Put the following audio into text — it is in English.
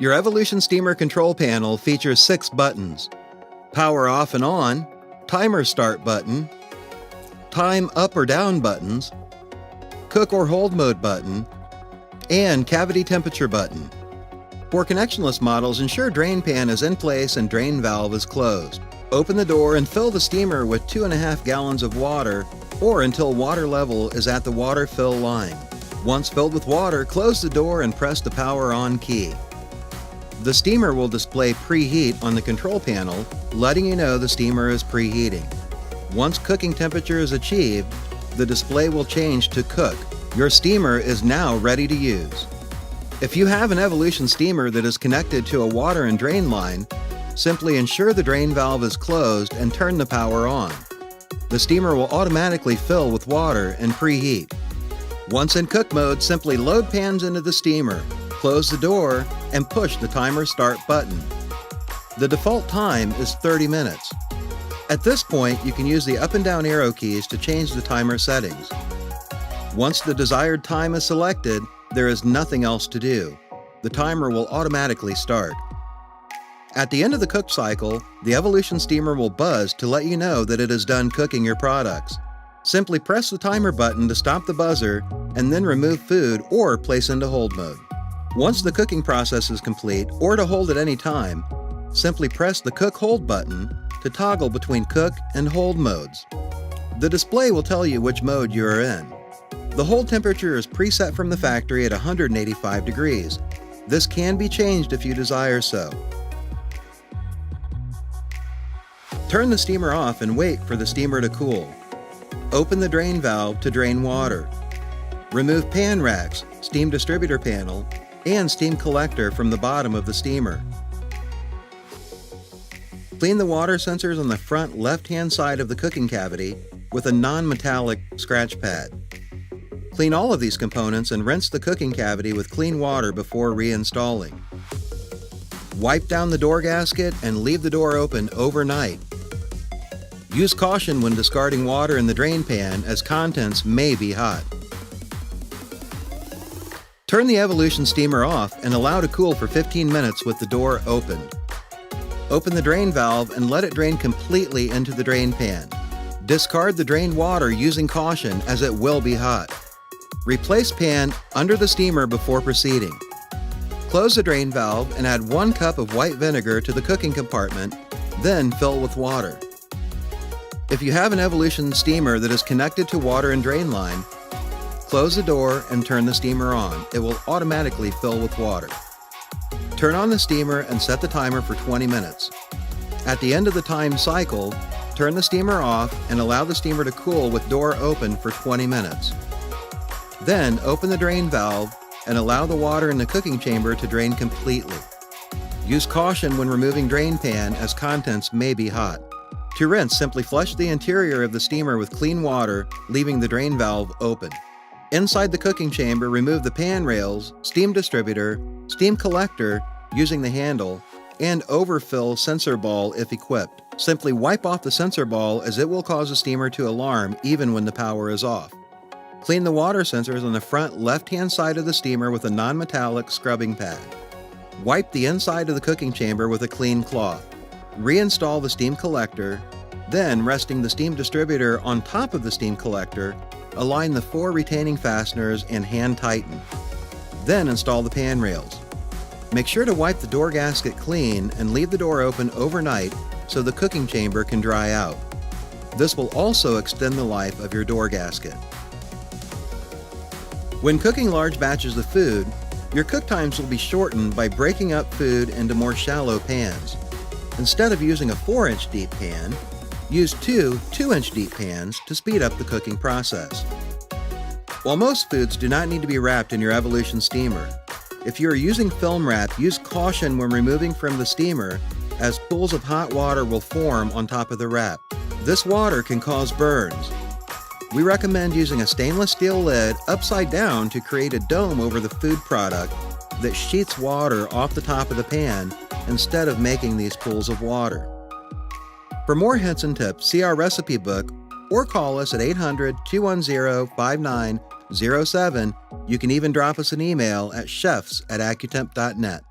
Your Evolution Steamer control panel features 6 buttons: power off and on, timer start button, time up or down buttons, cook or hold mode button, and cavity temperature button. For connectionless models, ensure drain pan is in place and drain valve is closed. Open the door and fill the steamer with 2.5 gallons of water or until water level is at the water fill line. Once filled with water, close the door and press the power on key. The steamer will display preheat on the control panel, letting you know the steamer is preheating. Once cooking temperature is achieved, the display will change to cook. Your steamer is now ready to use. If you have an Evolution steamer that is connected to a water and drain line, simply ensure the drain valve is closed and turn the power on. The steamer will automatically fill with water and preheat. Once in cook mode, simply load pans into the steamer, close the door, and push the timer start button. The default time is 30 minutes. At this point, you can use the up and down arrow keys to change the timer settings. Once the desired time is selected, there is nothing else to do. The timer will automatically start. At the end of the cook cycle, the Evolution steamer will buzz to let you know that it is done cooking your products. Simply press the timer button to stop the buzzer and then remove food or place into hold mode. Once the cooking process is complete, or to hold at any time, simply press the cook hold button to toggle between cook and hold modes. The display will tell you which mode you are in. The hold temperature is preset from the factory at 185 degrees. This can be changed if you desire so. Turn the steamer off and wait for the steamer to cool. Open the drain valve to drain water. Remove pan racks, steam distributor panel, and steam collector from the bottom of the steamer. Clean the water sensors on the front left-hand side of the cooking cavity with a non-metallic scratch pad. Clean all of these components and rinse the cooking cavity with clean water before reinstalling. Wipe down the door gasket and leave the door open overnight. Use caution when discarding water in the drain pan, as contents may be hot. Turn the Evolution steamer off and allow to cool for 15 minutes with the door opened. Open the drain valve and let it drain completely into the drain pan. Discard the drained water using caution, as it will be hot. Replace pan under the steamer before proceeding. Close the drain valve and add 1 cup of white vinegar to the cooking compartment, then fill with water. If you have an Evolution steamer that is connected to water and drain line, close the door and turn the steamer on. It will automatically fill with water. Turn on the steamer and set the timer for 20 minutes. At the end of the time cycle, turn the steamer off and allow the steamer to cool with door open for 20 minutes. Then open the drain valve and allow the water in the cooking chamber to drain completely. Use caution when removing drain pan, as contents may be hot. To rinse, simply flush the interior of the steamer with clean water, leaving the drain valve open. Inside the cooking chamber, remove the pan rails, steam distributor, steam collector using the handle, and overfill sensor ball if equipped. Simply wipe off the sensor ball, as it will cause the steamer to alarm even when the power is off. Clean the water sensors on the front left-hand side of the steamer with a non-metallic scrubbing pad. Wipe the inside of the cooking chamber with a clean cloth. Reinstall the steam collector, then resting the steam distributor on top of the steam collector, align the 4 retaining fasteners and hand tighten. Then install the pan rails. Make sure to wipe the door gasket clean and leave the door open overnight so the cooking chamber can dry out. This will also extend the life of your door gasket. When cooking large batches of food, your cook times will be shortened by breaking up food into more shallow pans. Instead of using a 4-inch deep pan, use 2 2-inch deep pans to speed up the cooking process. While most foods do not need to be wrapped in your Evolution steamer, if you are using film wrap, use caution when removing from the steamer, as pools of hot water will form on top of the wrap. This water can cause burns. We recommend using a stainless steel lid upside down to create a dome over the food product that sheets water off the top of the pan instead of making these pools of water. For more hints and tips, see our recipe book or call us at 800-210-5907. You can even drop us an email at chefs@accutemp.net.